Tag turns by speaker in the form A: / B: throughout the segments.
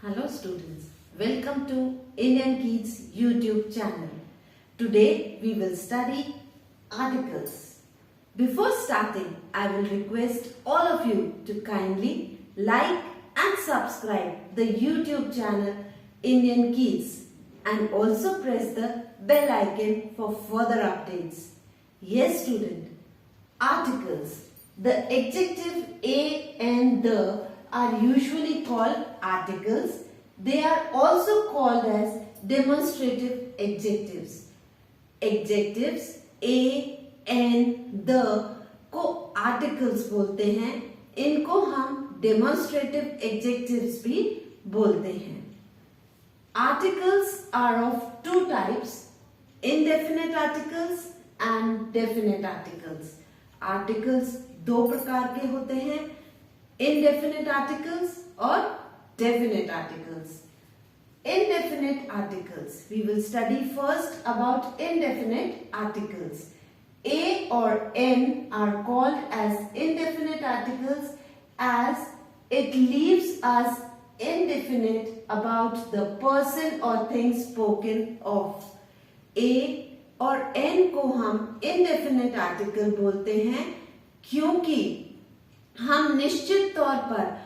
A: Hello students, welcome to Indian Kids YouTube channel. Today we will study articles. Before starting, I will request all of you to kindly like and subscribe the YouTube channel Indian Kids and also press the bell icon for further updates. Yes student, articles. The adjective a and the are usually called articles. They are also called as demonstrative adjectives. Adjectives a and the को articles बोलते हैं. इनको हम demonstrative adjectives भी बोलते हैं. Articles are of two types, indefinite articles and definite articles. Articles दो प्रकार के होते हैं, indefinite articles और definite articles. Indefinite articles. We will study first about indefinite articles. A or N are called as indefinite articles as it leaves us indefinite about the person or thing spoken of. A और N को हम indefinite article बोलते हैं क्योंकि हम निश्चित तौर पर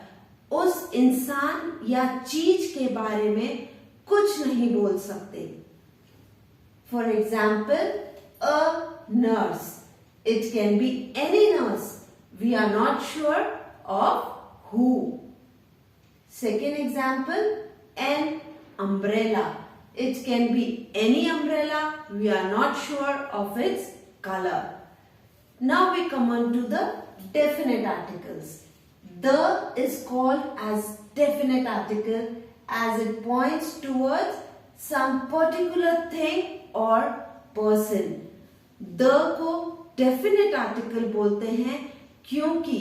A: उस इंसान या चीज के बारे में कुछ नहीं बोल सकते. For example, a nurse. It can be any nurse. We are not sure of who. Second example, an umbrella. It can be any umbrella. We are not sure of its color. Now we come on to the definite articles. The is called as definite article as it points towards some particular thing or person. The को definite article बोलते हैं क्योंकि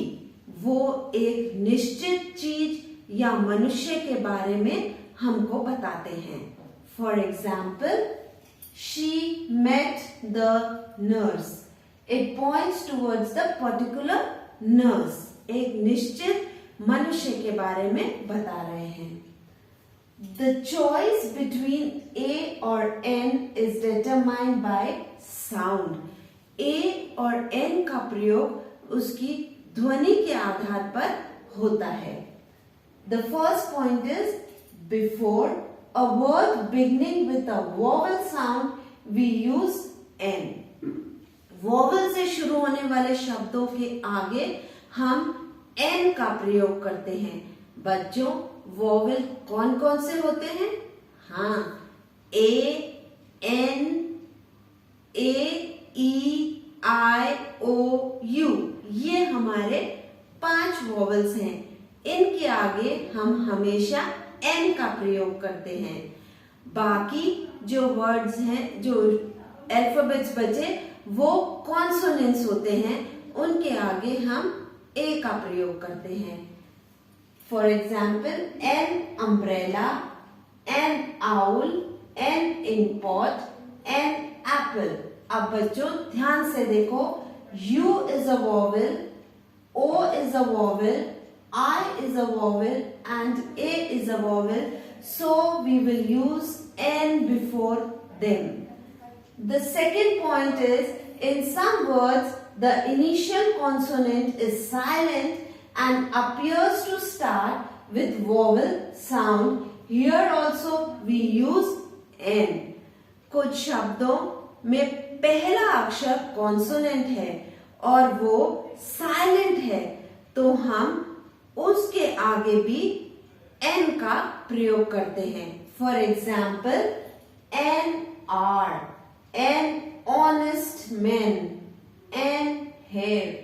A: वो एक निश्चित चीज या मनुष्य के बारे में हमको बताते हैं. For example, she met the nurse. It points towards the particular nurse. एक निश्चित मनुष्य के बारे में बता रहे हैं. The choice between A और N is determined by sound. A और N का प्रयोग उसकी ध्वनि के आधार पर होता है. The first point is before a word beginning with a vowel sound, we use N. Vowel से शुरू होने वाले शब्दों के आगे हम N का प्रयोग करते हैं. बच्चों, वॉवल कौन कौन से होते हैं? हाँ, A, N, A, E, I, O, U. ये हमारे 5 वॉवल्स हैं. इनके आगे हम हमेशा N का प्रयोग करते हैं. बाकी जो वर्ड्स हैं, जो अल्फाबेट्स बचे, वो कॉन्सोनेंट्स होते हैं. उनके आगे हम A का प्रयोग करते हैं. For example, N umbrella, N owl, N in pot, N Apple. अब बच्चों ध्यान से देखो, U is a vowel, O is a vowel, I is a vowel and A is a vowel, so we will use N before them. The second point is, in some words the initial consonant is silent and appears to start with vowel sound. Here also we use N. कुछ शब्दों में पहला अक्षर consonant है और वो silent है, तो हम उसके आगे भी N का प्रयोग करते हैं. For example, N R, N honest men, N hair.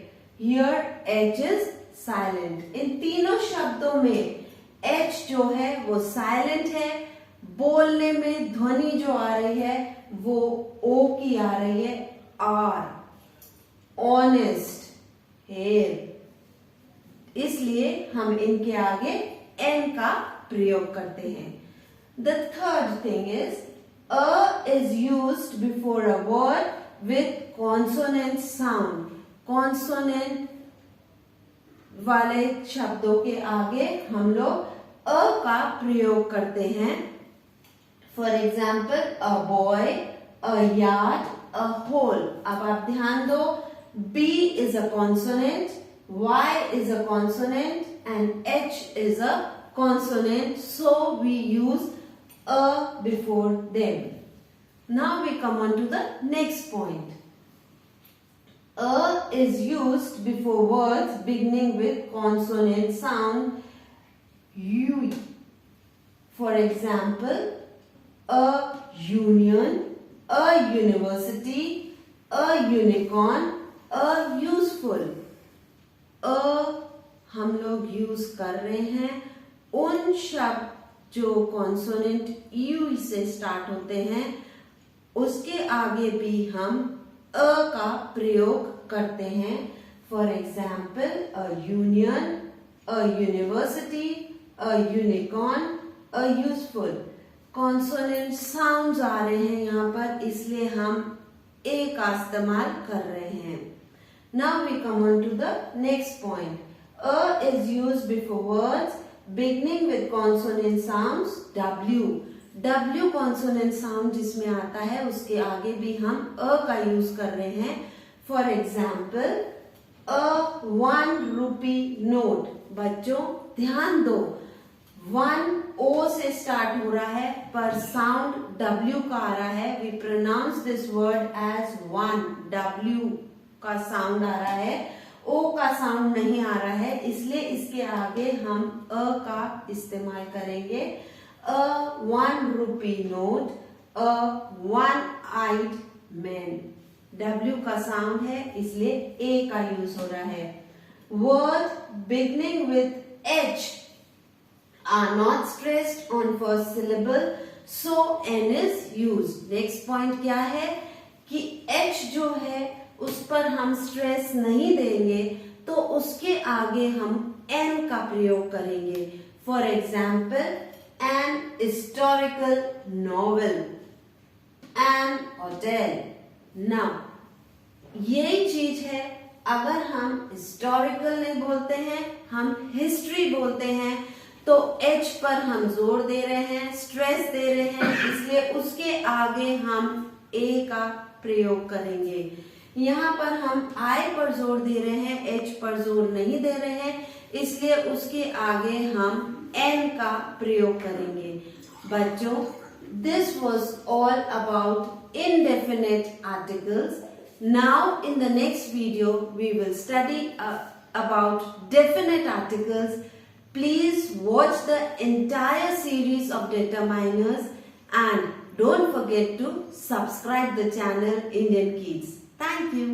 A: Here H is silent. इन तीनों शब्दों में H जो है वो साइलेंट है. बोलने में ध्वनि जो आ रही है वो O की आ रही है. R, honest, hair. इसलिए हम इनके आगे N का प्रयोग करते हैं. The third thing is, A is used before a word with consonant sound. Consonant वाले शब्दों के आगे हम लोग अ का प्रयोग करते हैं। For example a boy, a yard, a hole. अब आप ध्यान दो, B is a consonant, Y is a consonant and H is a consonant, so we use a before them. Now we come on to the next point. A is used before words beginning with consonant sound U. For example, a union, a university, a unicorn, a useful. अ हम लोग use कर रहे हैं उन शब्द जो consonant you से start होते हैं, उसके आगे भी हम अ का प्रयोग करते हैं। For example a union, a university, a unicorn, a useful. Consonant sounds आ रहे हैं यहाँ पर, इसलिए हम ए का इस्तेमाल कर रहे हैं। Now we come on to the next point. A is used before words beginning with consonant sounds W. W consonant sound जिसमें आता है, उसके आगे भी हम अ का यूज कर रहे हैं। For example, a 1 rupee note. बच्चों ध्यान दो, 1 O से स्टार्ट हो रहा है पर साउंड W का आ रहा है। We pronounce this word as 1, W का साउंड आ रहा है, ओ का साउंड नहीं आ रहा है, इसलिए इसके आगे हम अ का इस्तेमाल करेंगे। A 1 rupee note, a 1-eyed man। W का साउंड है, इसलिए ए का यूज हो रहा है। Word beginning with H are not stressed on first syllable, so an is used. Next point क्या है कि एच जो है उस पर हम स्ट्रेस नहीं देंगे, तो उसके आगे हम एन का प्रयोग करेंगे। For example, an historical novel, an hotel. Now यही चीज है, अगर हम हिस्टोरिकल नहीं बोलते हैं, हम हिस्ट्री बोलते हैं, तो एच पर हम जोर दे रहे हैं, स्ट्रेस दे रहे हैं, इसलिए उसके आगे हम ए का प्रयोग करेंगे। यहाँ पर हम आई पर जोर दे रहे हैं, एच पर जोर नहीं दे रहे हैं, इसलिए उसके आगे हम एन का प्रयोग करेंगे। बच्चों, this was all about indefinite articles. Now in the next video we will study about definite articles. Please watch the entire series of determiners and don't forget to subscribe the channel Indian Kids. Thank you.